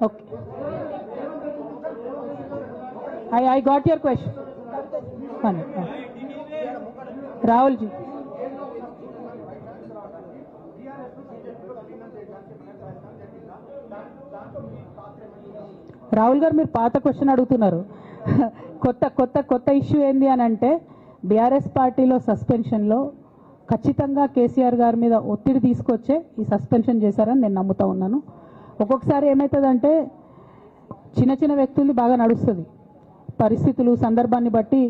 Okay. I got your question. Rahul ji. Rahul గారు మీరు పాత క్వశ్చన్ అడుగుతున్నారు. కొత్త ఇష్యూ ఏంది అని అంటే బీఆర్ఎస్ పార్టీలో సస్పెన్షన్లో ఖచ్చితంగా కేసీఆర్ గారి మీద ఒత్తిడి తీసుకొచ్చే ఈ సస్పెన్షన్ చేశారని నేను నమ్ముతా ఉన్నాను. ఒక్కొక్కసారి ఏమవుతుందంటే చిన్న వ్యక్తులు బాగా నడుస్తుంది, పరిస్థితులు సందర్భాన్ని బట్టి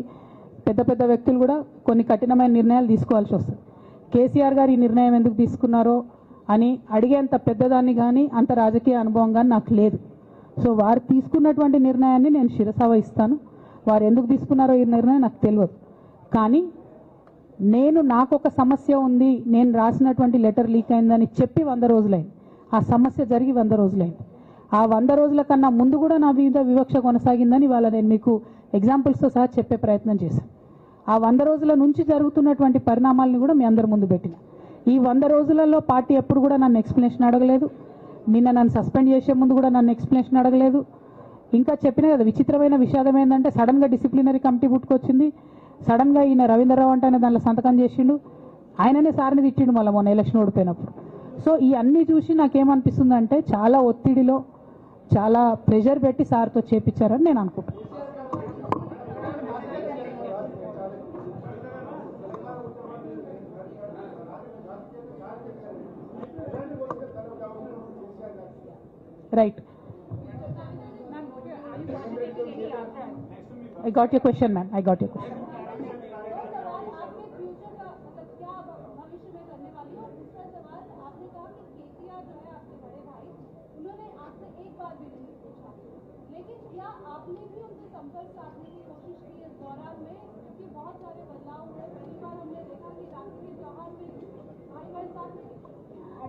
పెద్ద వ్యక్తులు కూడా కొన్ని కఠినమైన నిర్ణయాలు తీసుకోవాల్సి వస్తుంది. కేసీఆర్ గారు ఈ నిర్ణయం ఎందుకు తీసుకున్నారో అని అడిగేంత పెద్దదాన్ని కానీ అంత రాజకీయ అనుభవం కానీ నాకు లేదు. సో వారు తీసుకున్నటువంటి నిర్ణయాన్ని నేను శిరసావహిస్తాను. వారు ఎందుకు తీసుకున్నారో ఈ నిర్ణయం నాకు తెలియదు. కానీ నాకు ఒక సమస్య ఉంది, నేను రాసినటువంటి లెటర్ లీక్ అయిందని చెప్పి 100 రోజులైంది. ఆ సమస్య జరిగి 100 రోజులైంది. ఆ 100 రోజుల కన్నా ముందు కూడా నా మీద వివక్ష కొనసాగిందని వాళ్ళ నేను మీకు ఎగ్జాంపుల్స్తో సహా చెప్పే ప్రయత్నం చేశాను. ఆ 100 రోజుల నుంచి జరుగుతున్నటువంటి పరిణామాలను కూడా మీ అందరి ముందు పెట్టిన. ఈ 100 రోజులలో పార్టీ ఎప్పుడు కూడా నన్ను ఎక్స్ప్లెనేషన్ అడగలేదు. నిన్న నన్ను సస్పెండ్ చేసే ముందు కూడా నన్ను ఎక్స్ప్లెనేషన్ అడగలేదు. ఇంకా చెప్పిన కదా, విచిత్రమైన విషాదం ఏంటంటే సడన్గా డిసిప్లినరీ కమిటీ పుట్టుకొచ్చింది. సడన్గా ఈయన రవీంద్రరావు అంటే దాంట్లో సంతకం చేసిండు. ఆయననే సార్ని తిట్టిండు మళ్ళీ మొన్న ఎలక్షన్ ఓడిపోయినప్పుడు. సో ఈ అన్నీ చూసి నాకేమనిపిస్తుందంటే చాలా ఒత్తిడిలో చాలా ప్రెషర్ పెట్టి సార్తో చేపించారని నేను అనుకుంటున్నాను. Right. I got your question, ma'am. I got your question.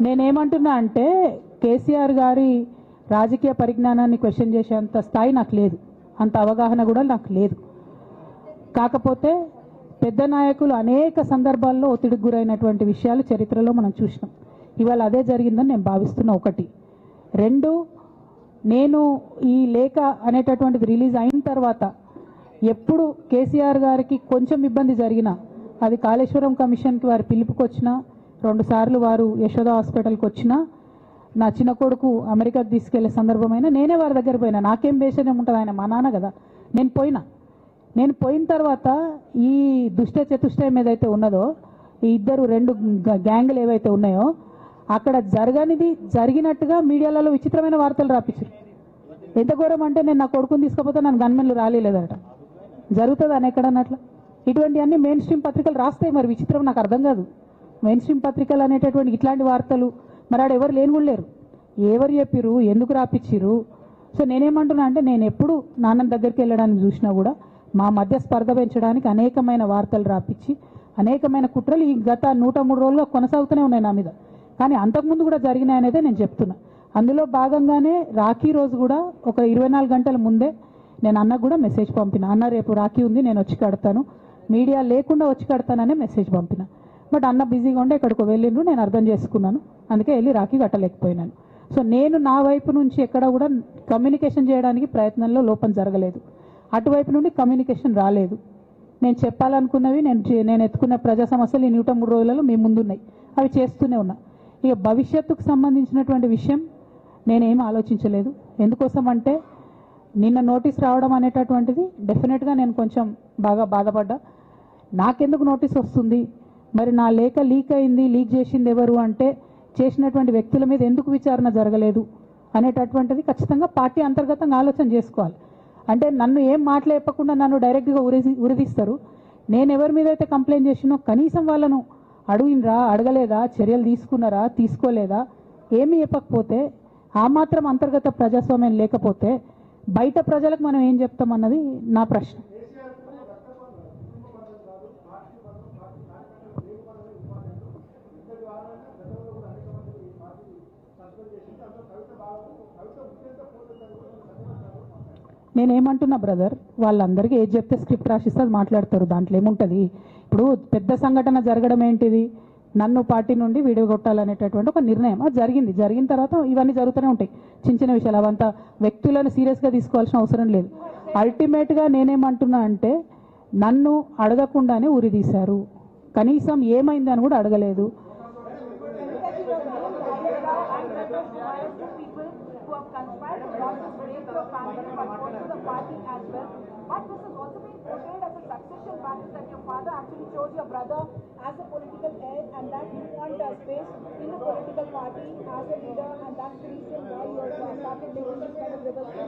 నేనేమంటున్నా అంటే కేసీఆర్ గారి రాజకీయ పరిజ్ఞానాన్ని క్వశ్చన్ చేసేంత స్థాయి నాకు లేదు, అంత అవగాహన కూడా నాకు లేదు. కాకపోతే పెద్ద నాయకులు అనేక సందర్భాల్లో ఒత్తిడికి గురైనటువంటి విషయాలు చరిత్రలో మనం చూసినాం. ఇవాళ అదే జరిగిందని నేను భావిస్తున్నా. 1. 2, నేను ఈ లేఖ అనేటటువంటిది రిలీజ్ అయిన తర్వాత ఎప్పుడు కేసీఆర్ గారికి కొంచెం ఇబ్బంది జరిగినా, అది కాళేశ్వరం కమిషన్కి వారు పిలుపుకొచ్చినా, 2 సార్లు వారు యశోద హాస్పిటల్కి వచ్చినా, నా చిన్న కొడుకు అమెరికాకి తీసుకెళ్లే సందర్భమైనా నేనే వారి దగ్గర పోయినా. నాకేం బేషనే ఉంటుంది, ఆయన మా నాన్న కదా. నేను పోయిన తర్వాత ఈ దుష్ట చతుష్టయం ఏదైతే ఉన్నదో, ఈ 2 గ్యాంగులు ఏవైతే ఉన్నాయో అక్కడ జరగనిది జరిగినట్టుగా మీడియాలలో విచిత్రమైన వార్తలు రాపించారు. ఎంత ఘోరం అంటే నేను నా కొడుకుని తీసుకపోతే నన్ను గన్మెన్లు రాలేదట. జరుగుతుంది అని ఎక్కడన్నట్లు ఇటువంటివన్నీ మెయిన్ స్ట్రీమ్ పత్రికలు రాస్తాయి. మరి విచిత్రం నాకు అర్థం కాదు. మెయిన్ స్ట్రీమ్ పత్రికలు అనేటటువంటి ఇట్లాంటి వార్తలు మరి ఆడ ఎవరు లేని కూడా లేరు. ఎవరు చెప్పిరు, ఎందుకు రాపిచ్చిరు? సో నేనేమంటున్నా అంటే నేను ఎప్పుడు నాన్న దగ్గరికి వెళ్ళడానికి చూసినా కూడా మా మధ్య స్పర్ధ పెంచడానికి అనేకమైన వార్తలు రాపిచ్చి అనేకమైన కుట్రలు ఈ గత 103 రోజులుగా కొనసాగుతూనే ఉన్నాయి నా మీద. కానీ అంతకుముందు కూడా జరిగినాయి అనేది నేను చెప్తున్నా. అందులో భాగంగానే రాఖీ రోజు కూడా ఒక 24 గంటల ముందే నేను అన్నకు కూడా మెసేజ్ పంపిన. అన్న రేపు రాఖీ ఉంది, నేను వచ్చి కడతాను, మీడియా లేకుండా వచ్చి కడతాననే మెసేజ్ పంపిన. బట్ అన్న బిజీగా ఉండే ఎక్కడికో వెళ్ళిండ్రు, నేను అర్థం చేసుకున్నాను, అందుకే వెళ్ళి రాఖీ కట్టలేకపోయినాను. సో నేను నా వైపు నుంచి ఎక్కడ కూడా కమ్యూనికేషన్ చేయడానికి ప్రయత్నంలో లోపం జరగలేదు. అటువైపు నుండి కమ్యూనికేషన్ రాలేదు. నేను చెప్పాలనుకున్నవి నేను ఎత్తుకున్న ప్రజా సమస్యలు ఈ 103 రోజులలో మీ ముందున్నాయి, అవి చేస్తూనే ఉన్నా. ఇక భవిష్యత్తుకు సంబంధించినటువంటి విషయం నేనేం ఆలోచించలేదు. ఎందుకోసం అంటే నిన్న నోటీస్ రావడం అనేటటువంటిది డెఫినెట్గా నేను కొంచెం బాగా బాధపడ్డా. నాకెందుకు నోటీస్ వస్తుంది, మరి నా లేఖ లీక్ అయింది, లీక్ చేసింది ఎవరు అంటే చేసినటువంటి వ్యక్తుల మీద ఎందుకు విచారణ జరగలేదు అనేటటువంటిది ఖచ్చితంగా పార్టీ అంతర్గతంగా ఆలోచన చేసుకోవాలి. అంటే నన్ను ఏం మాట్లాడకుండా నన్ను డైరెక్ట్గా ఉరిదీస్తారు. నేను ఎవరి మీద అయితే కంప్లైంట్ చేసినో కనీసం వాళ్ళను అడిగినరా, అడగలేదా, చర్యలు తీసుకున్నారా, తీసుకోలేదా, ఏమీ చెప్పకపోతే, ఆ మాత్రం అంతర్గత ప్రజాస్వామ్యం లేకపోతే బయట ప్రజలకు మనం ఏం చెప్తామన్నది నా ప్రశ్న. నేనేమంటున్నా బ్రదర్, వాళ్ళందరికీ ఏది చెప్తే స్క్రిప్ట్ రాసిస్తే అది మాట్లాడతారు, దాంట్లో ఏముంటుంది. ఇప్పుడు పెద్ద సంఘటన జరగడం ఏంటిది, నన్ను పార్టీ నుండి విడగొట్టాలనేటటువంటి ఒక నిర్ణయం అది జరిగింది. జరిగిన తర్వాత ఇవన్నీ జరుగుతూనే ఉంటాయి, చిన్న చిన్న విషయాలు. అవంతా వ్యక్తులను సీరియస్గా తీసుకోవాల్సిన అవసరం లేదు. అల్టిమేట్గా నేనేమంటున్నా అంటే, నన్ను అడగకుండానే ఉరి తీశారు, కనీసం ఏమైంది అని కూడా అడగలేదు. But this has also been portrayed as a succession battle that your father actually chose your brother as a political heir and that you want space in the political party as a leader, and that's the reason why you have started making this kind of reversal.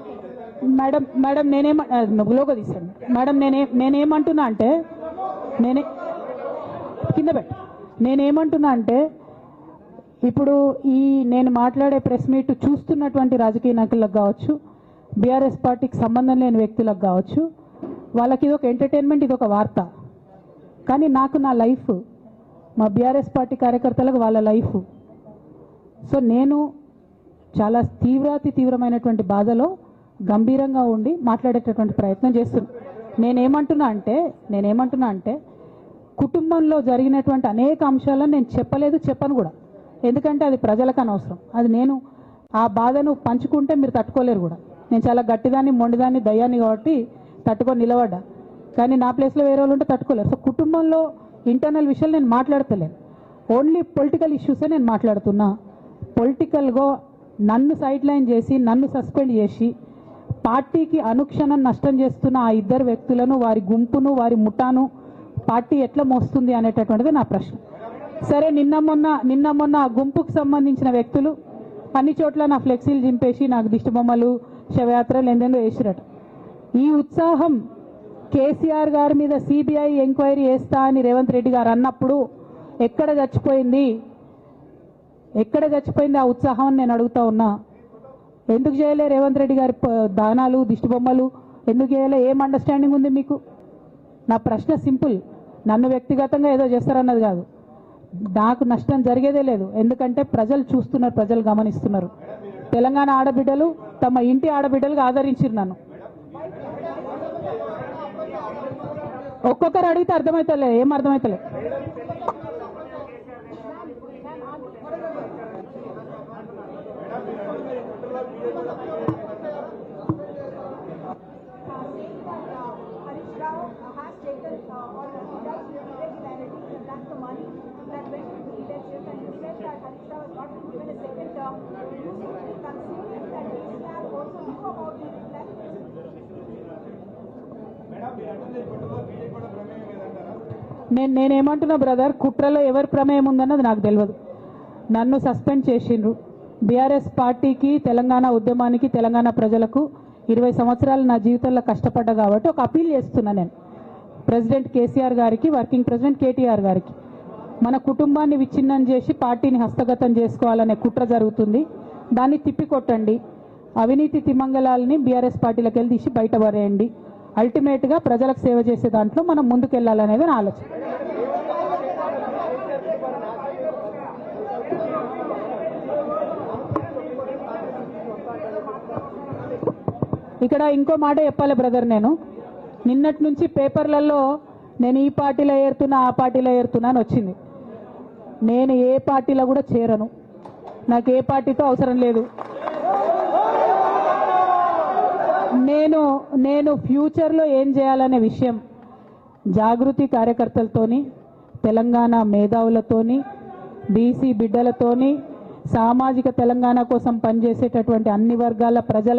Madam నువ్వులోకి తీసాను madam. నేనేమంటున్నా అంటే నేనేమంటున్నా అంటే ఇప్పుడు నేను మాట్లాడే press meet చూస్తున్నటువంటి రాజకీయ నాయకులకు కావచ్చు, బీఆర్ఎస్ పార్టీకి సంబంధం లేని వ్యక్తులకు కావచ్చు, వాళ్ళకి ఇది ఒక ఎంటర్టైన్మెంట్, ఇది ఒక వార్త. కానీ నాకు నా లైఫ్, మా బీఆర్ఎస్ పార్టీ కార్యకర్తలకు వాళ్ళ లైఫ్. సో నేను చాలా తీవ్రమైనటువంటి బాధలో గంభీరంగా ఉండి మాట్లాడేటటువంటి ప్రయత్నం చేస్తున్నాను. నేనేమంటున్నా అంటే కుటుంబంలో జరిగినటువంటి అనేక అంశాలను నేను చెప్పను కూడా, ఎందుకంటే అది ప్రజలకు అనవసరం. అది నేను ఆ బాధను పంచుకుంటే మీరు తట్టుకోలేరు కూడా. నేను చాలా గట్టిదాన్ని, మొండిదాన్ని, దయ్యాన్ని కాబట్టి తట్టుకొని నిలబడ్డా. కానీ నా ప్లేస్లో వేరే వాళ్ళు ఉంటే తట్టుకోలేరు. సో కుటుంబంలో ఇంటర్నల్ విషయాలు నేను మాట్లాడతలేను, ఓన్లీ పొలిటికల్ ఇష్యూసే నేను మాట్లాడుతున్నా. పొలిటికల్గా నన్ను సైడ్ లైన్ చేసి, నన్ను సస్పెండ్ చేసి, పార్టీకి అనుక్షణం నష్టం చేస్తున్న ఆ ఇద్దరు వ్యక్తులను, వారి గుంపును, వారి ముఠాను పార్టీ ఎట్లా మోస్తుంది అనేటటువంటిది నా ప్రశ్న. సరే, నిన్న మొన్న ఆ గుంపుకు సంబంధించిన వ్యక్తులు అన్ని చోట్ల నా ఫ్లెక్సీలు చింపేసి నాకు దిష్టి బొమ్మలు, శవయాత్రలు ఎందెందో వేసిరట. ఈ ఉత్సాహం కేసీఆర్ గారి మీద సిబిఐ ఎంక్వైరీ చేస్తా అని రేవంత్ రెడ్డి గారు అన్నప్పుడు ఎక్కడ చచ్చిపోయింది ఆ ఉత్సాహం నేను అడుగుతా ఉన్నా. ఎందుకు చేయలే రేవంత్ రెడ్డి గారి దానాలు, దిష్టి బొమ్మలు ఎందుకు చేయలే? ఏం అండర్స్టాండింగ్ ఉంది మీకు? నా ప్రశ్న సింపుల్. నన్ను వ్యక్తిగతంగా ఏదో చేస్తారన్నది కాదు, నాకు నష్టం జరిగేదే లేదు. ఎందుకంటే ప్రజలు చూస్తున్నారు, ప్రజలు గమనిస్తున్నారు. తెలంగాణ ఆడబిడ్డలు తమ ఇంటి ఆడబిడ్డలుగా ఆదరించారు నన్ను. ఒక్కొక్కరు అడిగితే అర్థమవుతలే, ఏం అర్థమవుతలే. నేనేమంటున్నా బ్రదర్, కుట్రలో ఎవరి ప్రమేయం ఉందన్నది నాకు తెలియదు. నన్ను సస్పెండ్ చేసిండ్రు. బీఆర్ఎస్ పార్టీకి, తెలంగాణ ఉద్యమానికి, తెలంగాణ ప్రజలకు 20 సంవత్సరాలు నా జీవితంలో కష్టపడ్డా కాబట్టి ఒక అపీల్ చేస్తున్నా నేను ప్రెసిడెంట్ కేసీఆర్ గారికి, వర్కింగ్ ప్రెసిడెంట్ కేటీఆర్ గారికి. మన కుటుంబాన్ని విచ్ఛిన్నం చేసి పార్టీని హస్తగతం చేసుకోవాలనే కుట్ర జరుగుతుంది, దాన్ని తిప్పికొట్టండి. అవినీతి తిమంగళాలని బీఆర్ఎస్ పార్టీలకు వెళ్ళి తీసి బయట పడేయండి. అల్టిమేట్గా ప్రజలకు సేవ చేసే దాంట్లో మనం ముందుకెళ్లాలనేది నా ఆలోచన. ఇక్కడ ఇంకో మాట చెప్పాలి బ్రదర్, నేను నిన్నటి నుంచి పేపర్లలో నేను ఈ పార్టీలో ఏరుతున్నా, ఆ పార్టీలో ఏరుతున్నా అని వచ్చింది. నేను ఏ పార్టీలో కూడా చేరను, నాకు ఏ పార్టీతో అవసరం లేదు. నేను ఫ్యూచర్లో ఏం చేయాలనే విషయం జాగృతి కార్యకర్తలతోని, తెలంగాణ మేధావులతోని, బీసీ బిడ్డలతోని, సామాజిక తెలంగాణ కోసం పనిచేసేటటువంటి అన్ని వర్గాల ప్రజల